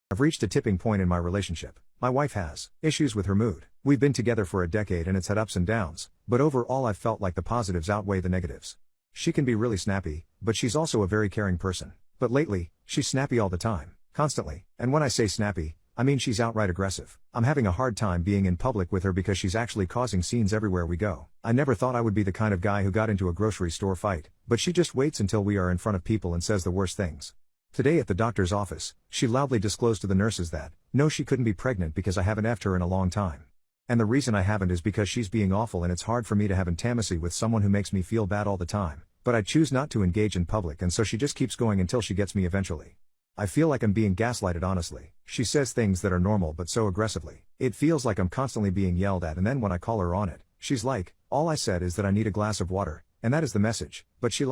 I've reached a tipping point in my relationship. My wife has issues with her mood. We've been together for a decade and it's had ups and downs, but overall I've felt like the positives outweigh the negatives. She can be really snappy, but she's also a very caring person. But lately, she's snappy all the time, constantly. And when I say snappy, I mean she's outright aggressive. I'm having a hard time being in public with her because she's actually causing scenes everywhere we go. I never thought I would be the kind of guy who got into a grocery store fight, but she just waits until we are in front of people and says the worst things. Today at the doctor's office, she loudly disclosed to the nurses that, no, she couldn't be pregnant because I haven't effed her in a long time. And the reason I haven't is because she's being awful and it's hard for me to have intimacy with someone who makes me feel bad all the time. But I choose not to engage in public and so she just keeps going until she gets me eventually. I feel like I'm being gaslighted honestly. She says things that are normal but so aggressively. It feels like I'm constantly being yelled at and then when I call her on it, she's like, all I said is that I need a glass of water, and that is the message, but she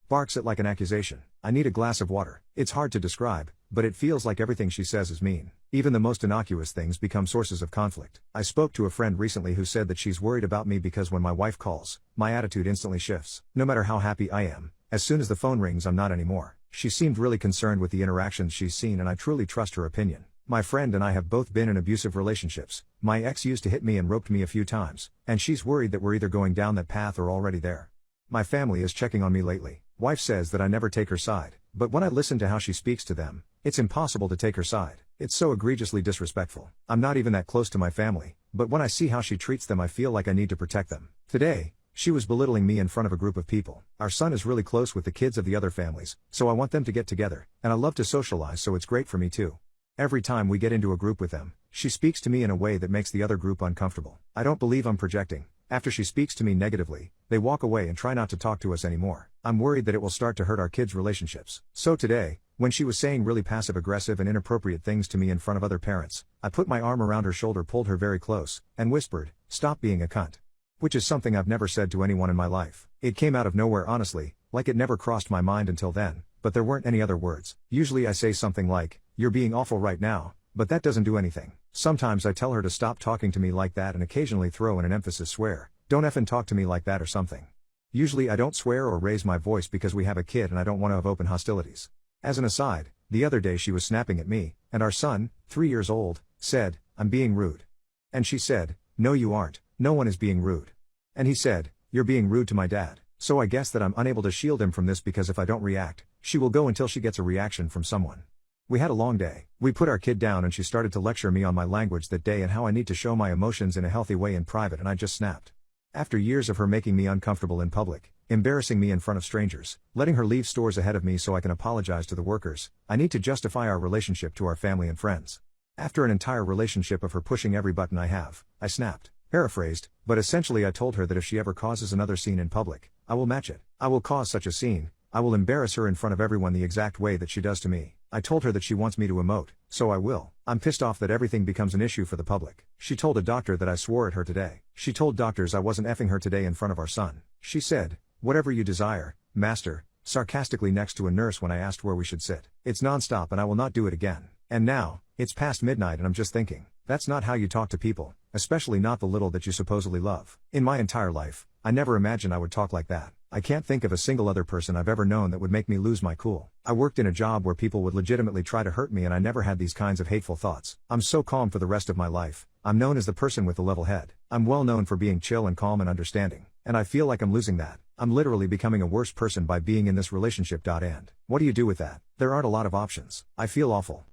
barks it like an accusation. I need a glass of water. It's hard to describe, but it feels like everything she says is mean. Even the most innocuous things become sources of conflict. I spoke to a friend recently who said that she's worried about me because when my wife calls, my attitude instantly shifts. No matter how happy I am, as soon as the phone rings I'm not anymore. She seemed really concerned with the interactions she's seen and I truly trust her opinion. My friend and I have both been in abusive relationships. My ex used to hit me and roped me a few times, and she's worried that we're either going down that path or already there. My family is checking on me lately. Wife says that I never take her side, but when I listen to how she speaks to them, it's impossible to take her side. It's so egregiously disrespectful. I'm not even that close to my family, but when I see how she treats them I feel like I need to protect them. Today, she was belittling me in front of a group of people. Our son is really close with the kids of the other families, so I want them to get together, and I love to socialize so it's great for me too. Every time we get into a group with them, she speaks to me in a way that makes the other group uncomfortable. I don't believe I'm projecting. After she speaks to me negatively, they walk away and try not to talk to us anymore. I'm worried that it will start to hurt our kids' relationships. So today, when she was saying really passive-aggressive and inappropriate things to me in front of other parents, I put my arm around her shoulder, pulled her very close, and whispered, "Stop being a cunt." Which is something I've never said to anyone in my life. It came out of nowhere honestly, like it never crossed my mind until then, but there weren't any other words. Usually I say something like, "You're being awful right now," but that doesn't do anything. Sometimes I tell her to stop talking to me like that and occasionally throw in an emphasis swear, "Don't effing talk to me like that" or something. Usually I don't swear or raise my voice because we have a kid and I don't want to have open hostilities. As an aside, the other day she was snapping at me, and our son, 3 years old, said, "I'm being rude." And she said, "No you aren't, no one is being rude." And he said, "You're being rude to my dad." So I guess that I'm unable to shield him from this because if I don't react, she will go until she gets a reaction from someone. We had a long day. We put our kid down and she started to lecture me on my language that day and how I need to show my emotions in a healthy way in private, and I just snapped. After years of her making me uncomfortable in public, embarrassing me in front of strangers, letting her leave stores ahead of me so I can apologize to the workers, I need to justify our relationship to our family and friends. After an entire relationship of her pushing every button I have, I snapped. Paraphrased, but essentially I told her that if she ever causes another scene in public, I will match it. I will cause such a scene, I will embarrass her in front of everyone the exact way that she does to me. I told her that she wants me to emote, so I will. I'm pissed off that everything becomes an issue for the public. She told a doctor that I swore at her today. She told doctors I wasn't effing her today in front of our son. She said, "Whatever you desire, master," sarcastically next to a nurse when I asked where we should sit. It's nonstop and I will not do it again. And now, it's past midnight and I'm just thinking, that's not how you talk to people, especially not the little that you supposedly love. In my entire life, I never imagined I would talk like that. I can't think of a single other person I've ever known that would make me lose my cool. I worked in a job where people would legitimately try to hurt me and I never had these kinds of hateful thoughts. I'm so calm for the rest of my life. I'm known as the person with the level head. I'm well known for being chill and calm and understanding. And I feel like I'm losing that. I'm literally becoming a worse person by being in this relationship. And what do you do with that? There aren't a lot of options. I feel awful.